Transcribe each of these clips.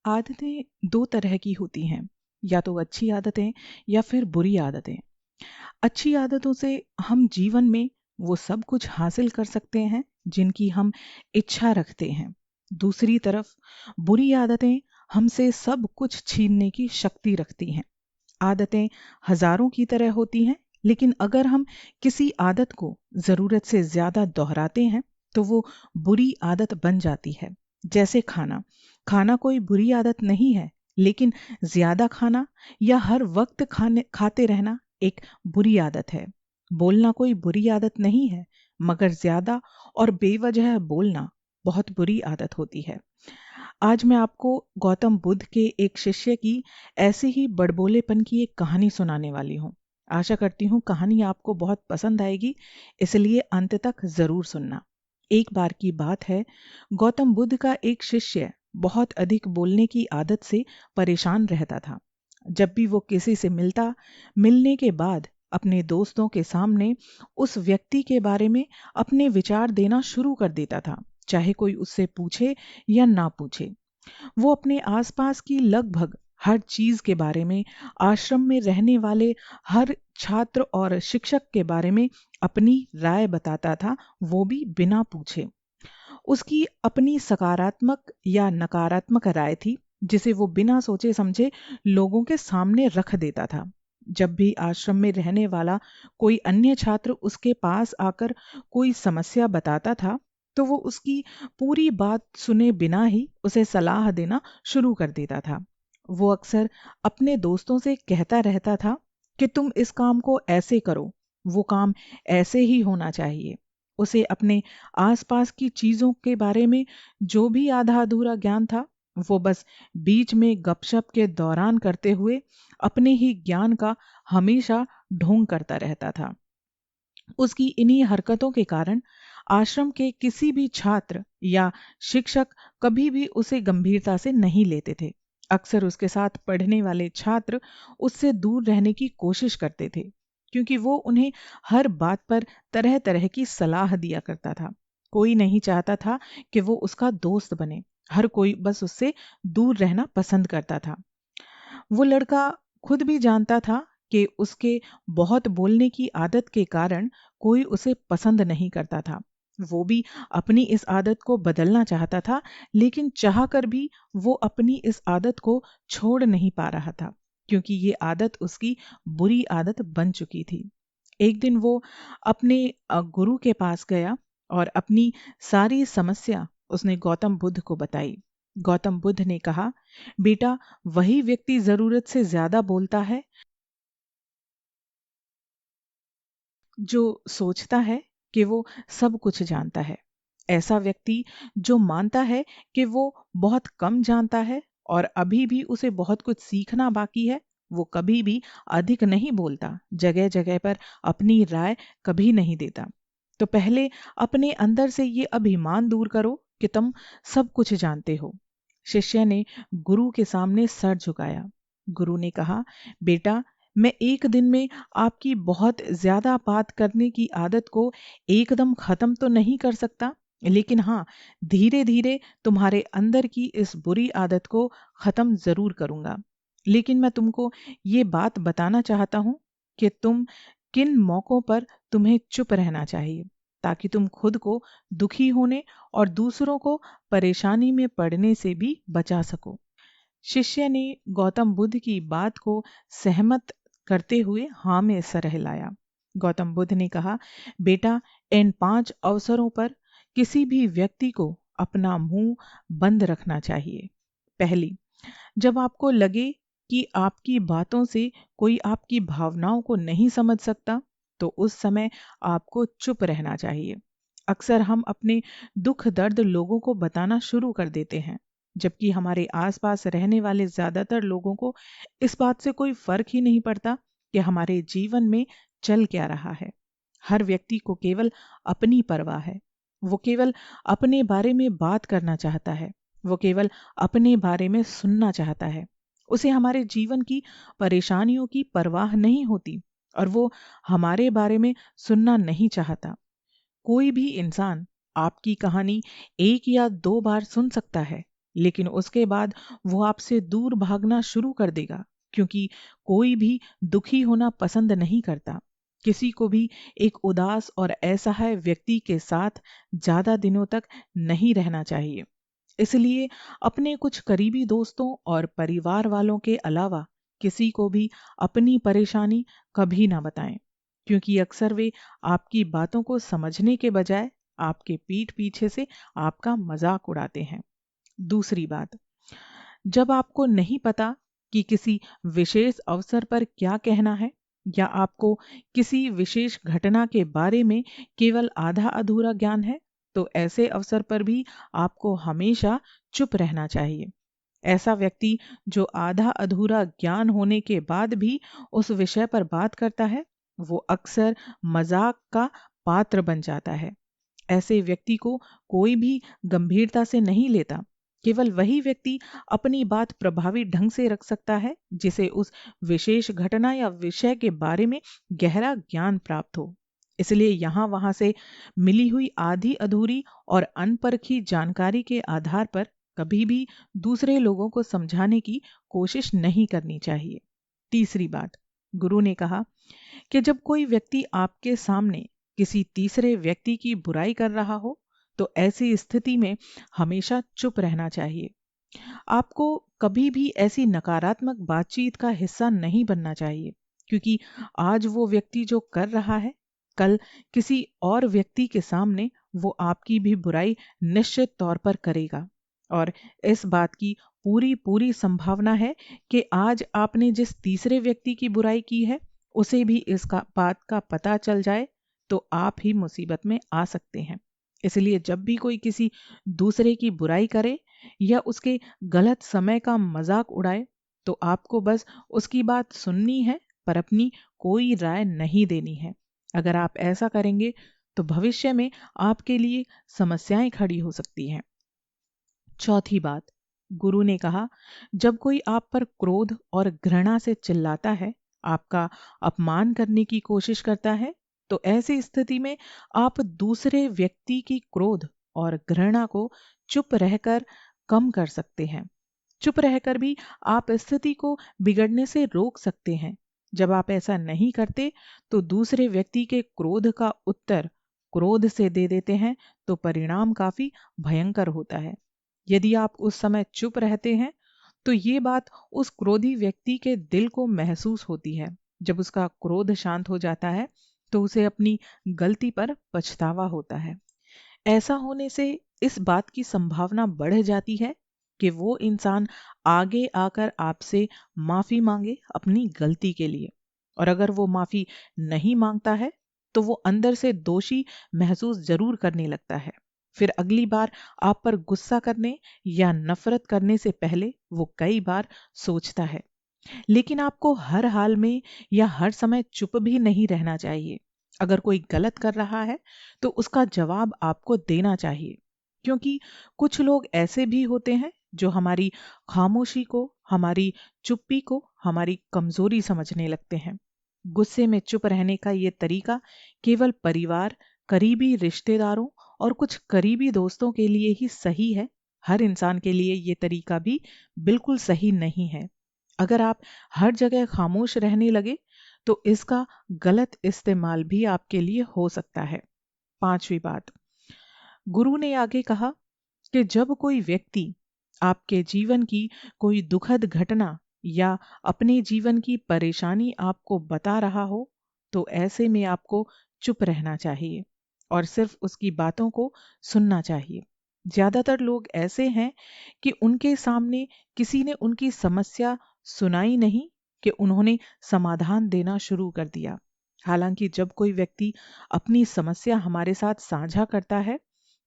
आदतें दो तरह की होती हैं, या तो अच्छी आदतें या फिर बुरी आदतें। अच्छी आदतों से हम जीवन में वो सब कुछ हासिल कर सकते हैं जिनकी हम इच्छा रखते हैं। दूसरी तरफ बुरी आदतें हमसे सब कुछ छीनने की शक्ति रखती हैं। आदतें हजारों की तरह होती हैं, लेकिन अगर हम किसी आदत को जरूरत से ज्यादा दोहराते हैं तो वो बुरी आदत बन जाती है। जैसे खाना, खाना कोई बुरी आदत नहीं है, लेकिन ज्यादा खाना या हर वक्त खाते रहना एक बुरी आदत है। बोलना कोई बुरी आदत नहीं है, मगर ज्यादा और बेवजह बोलना बहुत बुरी आदत होती है। आज मैं आपको गौतम बुद्ध के एक शिष्य की ऐसे ही बड़बोलेपन की एक कहानी सुनाने वाली हूँ। आशा करती हूँ कहानी आपको बहुत पसंद आएगी, इसलिए अंत तक जरूर सुनना। एक बार की बात है, गौतम बुद्ध का एक शिष्य बहुत अधिक बोलने की आदत से परेशान रहता था। जब भी वो किसी से मिलने के बाद अपने दोस्तों के सामने उस व्यक्ति के बारे में अपने विचार देना शुरू कर देता था, चाहे कोई उससे पूछे या ना पूछे। वो अपने आसपास की लगभग हर चीज के बारे में, आश्रम में रहने वाले हर छात्र और शिक्षक के बारे में अपनी राय बताता था, वो भी बिना पूछे। उसकी अपनी सकारात्मक या नकारात्मक राय थी, जिसे वो बिना सोचे समझे लोगों के सामने रख देता था। जब भी आश्रम में रहने वाला कोई अन्य छात्र उसके पास आकर कोई समस्या बताता था, तो वो उसकी पूरी बात सुने बिना ही उसे सलाह देना शुरू कर देता था। वो अक्सर अपने दोस्तों से कहता रहता था कि तुम इस काम को ऐसे करो, वो काम ऐसे ही होना चाहिए। उसे अपने आसपास की चीजों के बारे में जो भी आधा अधूरा ज्ञान था, वो बस बीच में गपशप के दौरान करते हुए अपने ही ज्ञान का हमेशा ढोंग करता रहता था। उसकी इन्हीं हरकतों के कारण आश्रम के किसी भी छात्र या शिक्षक कभी भी उसे गंभीरता से नहीं लेते थे। अक्सर उसके साथ पढ़ने वाले छात्र उससे दूर रहने की कोशिश करते थे, क्योंकि वो उन्हें हर बात पर तरह तरह की सलाह दिया करता था। कोई नहीं चाहता था कि वो उसका दोस्त बने, हर कोई बस उससे दूर रहना पसंद करता था। वो लड़का खुद भी जानता था कि उसके बहुत बोलने की आदत के कारण कोई उसे पसंद नहीं करता था। वो भी अपनी इस आदत को बदलना चाहता था, लेकिन चाहकर भी वो अपनी इस आदत को छोड़ नहीं पा रहा था, क्योंकि ये आदत उसकी बुरी आदत बन चुकी थी। एक दिन वो अपने गुरु के पास गया और अपनी सारी समस्या उसने गौतम बुद्ध को बताई। गौतम बुद्ध ने कहा, बेटा, वही व्यक्ति जरूरत से ज्यादा बोलता है जो सोचता है कि वो सब कुछ जानता है। ऐसा व्यक्ति जो मानता है कि वो बहुत कम जानता है और अभी भी उसे बहुत कुछ सीखना बाकी है, वो कभी भी अधिक नहीं बोलता, जगह जगह पर अपनी राय कभी नहीं देता। तो पहले अपने अंदर से ये अभिमान दूर करो कि तुम सब कुछ जानते हो। शिष्य ने गुरु के सामने सर झुकाया। गुरु ने कहा, बेटा, मैं एक दिन में आपकी बहुत ज्यादा बात करने की आदत को एकदम खत्म तो नहीं कर सकता, लेकिन हाँ, धीरे धीरे तुम्हारे अंदर की इस बुरी आदत को खत्म जरूर करूंगा। लेकिन मैं तुमको ये बात बताना चाहता हूं कि तुम किन मौकों पर तुम्हें चुप रहना चाहिए, ताकि तुम खुद को दुखी होने और दूसरों को परेशानी में पड़ने से भी बचा सको। शिष्य ने गौतम बुद्ध की बात को सहमत करते हुए हाँ में सर हिलाया। गौतम बुद्ध ने कहा, बेटा, इन 5 अवसरों पर किसी भी व्यक्ति को अपना मुंह बंद रखना चाहिए। पहली, जब आपको लगे कि आपकी बातों से कोई आपकी भावनाओं को नहीं समझ सकता, तो उस समय आपको चुप रहना चाहिए। अक्सर हम अपने दुख दर्द लोगों को बताना शुरू कर देते हैं, जबकि हमारे आसपास रहने वाले ज्यादातर लोगों को इस बात से कोई फर्क ही नहीं पड़ता कि हमारे जीवन में चल क्या रहा है। हर व्यक्ति को केवल अपनी परवाह है। वो केवल अपने बारे में बात करना चाहता है। वो केवल अपने बारे में सुनना चाहता है। उसे हमारे जीवन की परेशानियों की परवाह नहीं होती और वो हमारे बारे में सुनना नहीं चाहता। कोई भी इंसान आपकी कहानी 1 या 2 बार सुन सकता है, लेकिन उसके बाद वो आपसे दूर भागना शुरू कर देगा, क्योंकि कोई भी दुखी होना पसंद नहीं करता। किसी को भी एक उदास और असहाय व्यक्ति के साथ ज्यादा दिनों तक नहीं रहना चाहिए। इसलिए अपने कुछ करीबी दोस्तों और परिवार वालों के अलावा किसी को भी अपनी परेशानी कभी ना बताएं, क्योंकि अक्सर वे आपकी बातों को समझने के बजाय आपके पीठ पीछे से आपका मजाक उड़ाते हैं। दूसरी बात, जब आपको नहीं पता कि किसी विशेष अवसर पर क्या कहना है, या आपको किसी विशेष घटना के बारे में केवल आधा अधूरा ज्ञान है, तो ऐसे अवसर पर भी आपको हमेशा चुप रहना चाहिए। ऐसा व्यक्ति जो आधा अधूरा ज्ञान होने के बाद भी उस विषय पर बात करता है, वो अक्सर मजाक का पात्र बन जाता है। ऐसे व्यक्ति को कोई भी गंभीरता से नहीं लेता। केवल वही व्यक्ति अपनी बात प्रभावी ढंग से रख सकता है जिसे उस विशेष घटना या विषय के बारे में गहरा ज्ञान प्राप्त हो। इसलिए यहाँ वहां से मिली हुई आधी अधूरी और अनपरखी जानकारी के आधार पर कभी भी दूसरे लोगों को समझाने की कोशिश नहीं करनी चाहिए। तीसरी बात, गुरु ने कहा कि जब कोई व्यक्ति आपके सामने किसी तीसरे व्यक्ति की बुराई कर रहा हो, तो ऐसी स्थिति में हमेशा चुप रहना चाहिए। आपको कभी भी ऐसी नकारात्मक बातचीत का हिस्सा नहीं बनना चाहिए, क्योंकि आज वो व्यक्ति जो कर रहा है, कल किसी और व्यक्ति के सामने वो आपकी भी बुराई निश्चित तौर पर करेगा। और इस बात की पूरी पूरी संभावना है कि आज आपने जिस तीसरे व्यक्ति की बुराई की है, उसे भी इसका बात का पता चल जाए तो आप ही मुसीबत में आ सकते हैं। इसलिए जब भी कोई किसी दूसरे की बुराई करे या उसके गलत समय का मजाक उड़ाए, तो आपको बस उसकी बात सुननी है, पर अपनी कोई राय नहीं देनी है। अगर आप ऐसा करेंगे तो भविष्य में आपके लिए समस्याएं खड़ी हो सकती हैं। चौथी बात, गुरु ने कहा, जब कोई आप पर क्रोध और घृणा से चिल्लाता है, आपका अपमान करने की कोशिश करता है, तो ऐसी स्थिति में आप दूसरे व्यक्ति की क्रोध और घृणा को चुप रहकर कम कर सकते हैं। चुप रहकर भी आप स्थिति को बिगड़ने से रोक सकते हैं। जब आप ऐसा नहीं करते तो दूसरे व्यक्ति के क्रोध का उत्तर क्रोध से दे देते हैं, तो परिणाम काफी भयंकर होता है। यदि आप उस समय चुप रहते हैं तो ये बात उस क्रोधी व्यक्ति के दिल को महसूस होती है। जब उसका क्रोध शांत हो जाता है तो उसे अपनी गलती पर पछतावा होता है। ऐसा होने से इस बात की संभावना बढ़ जाती है कि वो इंसान आगे आकर आपसे माफी मांगे अपनी गलती के लिए, और अगर वो माफी नहीं मांगता है तो वो अंदर से दोषी महसूस जरूर करने लगता है। फिर अगली बार आप पर गुस्सा करने या नफरत करने से पहले वो कई बार सोचता है। लेकिन आपको हर हाल में या हर समय चुप भी नहीं रहना चाहिए। अगर कोई गलत कर रहा है तो उसका जवाब आपको देना चाहिए, क्योंकि कुछ लोग ऐसे भी होते हैं जो हमारी खामोशी को, हमारी चुप्पी को हमारी कमजोरी समझने लगते हैं। गुस्से में चुप रहने का ये तरीका केवल परिवार, करीबी रिश्तेदारों और कुछ करीबी दोस्तों के लिए ही सही है। हर इंसान के लिए ये तरीका भी बिल्कुल सही नहीं है। अगर आप हर जगह खामोश रहने लगे तो इसका गलत इस्तेमाल भी आपके लिए हो सकता है। पांचवी बात, गुरु ने आगे कहा कि जब कोई व्यक्ति आपके जीवन की कोई दुखद घटना या अपने जीवन की परेशानी आपको बता रहा हो, तो ऐसे में आपको चुप रहना चाहिए और सिर्फ उसकी बातों को सुनना चाहिए। ज्यादातर लोग ऐसे हैं कि उनके सामने किसी ने उनकी समस्या सुनाई नहीं कि उन्होंने समाधान देना शुरू कर दिया। हालांकि जब कोई व्यक्ति अपनी समस्या हमारे साथ साझा करता है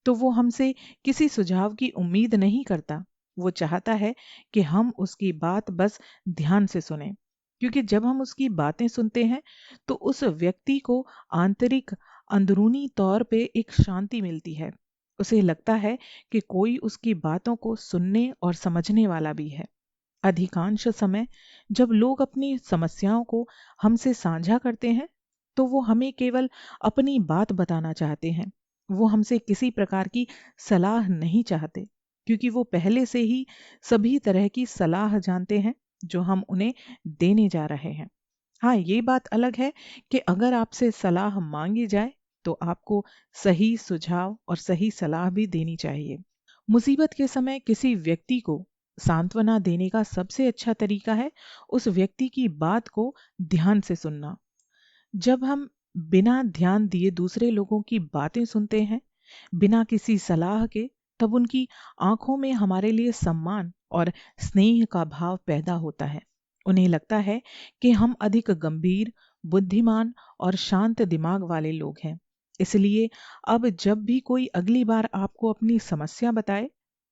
तो वो हमसे किसी सुझाव की उम्मीद नहीं करता। वो चाहता है कि हम उसकी बात बस ध्यान से सुनें, क्योंकि जब हम उसकी बातें सुनते हैं तो उस व्यक्ति को आंतरिक, अंदरूनी तौर पे एक शांति मिलती है। उसे लगता है कि कोई उसकी बातों को सुनने और समझने वाला भी है। अधिकांश समय जब लोग अपनी समस्याओं को हमसे साझा करते हैं तो वो हमें केवल अपनी बात बताना चाहते हैं। वो हमसे किसी प्रकार की सलाह नहीं चाहते, क्योंकि वो पहले से ही सभी तरह की सलाह जानते हैं जो हम उन्हें देने जा रहे हैं। हाँ, ये बात अलग है कि अगर आपसे सलाह मांगी जाए तो आपको सही सुझाव और सही सलाह भी देनी चाहिए। मुसीबत के समय किसी व्यक्ति को सांत्वना देने का सबसे अच्छा तरीका है उस व्यक्ति की बात को ध्यान से सुनना। जब हम बिना ध्यान दिए दूसरे लोगों की बातें सुनते हैं, बिना किसी सलाह के, तब उनकी आंखों में हमारे लिए सम्मान और स्नेह का भाव पैदा होता है। उन्हें लगता है कि हम अधिक गंभीर, बुद्धिमान और शांत दिमाग वाले लोग हैं। इसलिए अब जब भी कोई अगली बार आपको अपनी समस्या बताए,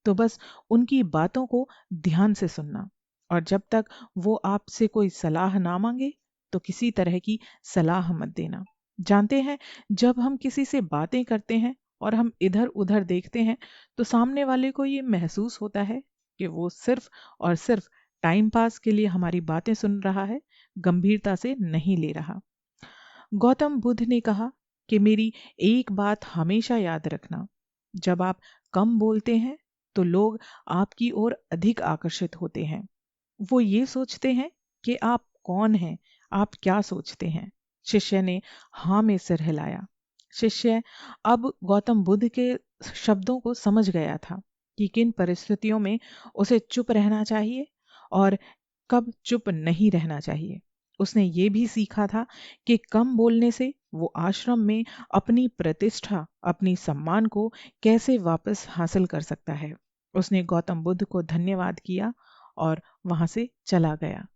तो बस उनकी बातों को ध्यान से सुनना, और जब तक वो आपसे कोई सलाह ना मांगे तो किसी तरह की सलाह मत देना। जानते हैं, जब हम किसी से बातें करते हैं और हम इधर उधर देखते हैं, तो सामने वाले को ये महसूस होता है कि वो सिर्फ और सिर्फ टाइम पास के लिए हमारी बातें सुन रहा है, गंभीरता से नहीं ले रहा। गौतम बुद्ध ने कहा कि मेरी एक बात हमेशा याद रखना, जब आप कम बोलते हैं तो लोग आपकी ओर अधिक आकर्षित होते हैं। वो ये सोचते हैं कि आप कौन हैं, आप क्या सोचते हैं। शिष्य ने हाँ में सिर हिलाया। शिष्य अब गौतम बुद्ध के शब्दों को समझ गया था कि किन परिस्थितियों में उसे चुप रहना चाहिए और कब चुप नहीं रहना चाहिए। उसने ये भी सीखा था कि कम बोलने से वो आश्रम में अपनी प्रतिष्ठा, अपनी सम्मान को कैसे वापस हासिल कर सकता है। उसने गौतम बुद्ध को धन्यवाद किया और वहां से चला गया।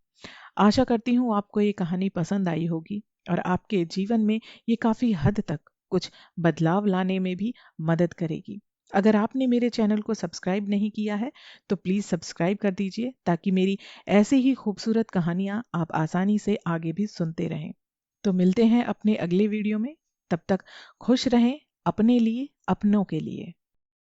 आशा करती हूँ आपको ये कहानी पसंद आई होगी और आपके जीवन में ये काफी हद तक कुछ बदलाव लाने में भी मदद करेगी। अगर आपने मेरे चैनल को सब्सक्राइब नहीं किया है तो प्लीज़ सब्सक्राइब कर दीजिए, ताकि मेरी ऐसे ही खूबसूरत कहानियाँ आप आसानी से आगे भी सुनते रहें। तो मिलते हैं अपने अगले वीडियो में। तब तक खुश रहें, अपने लिए, अपनों के लिए।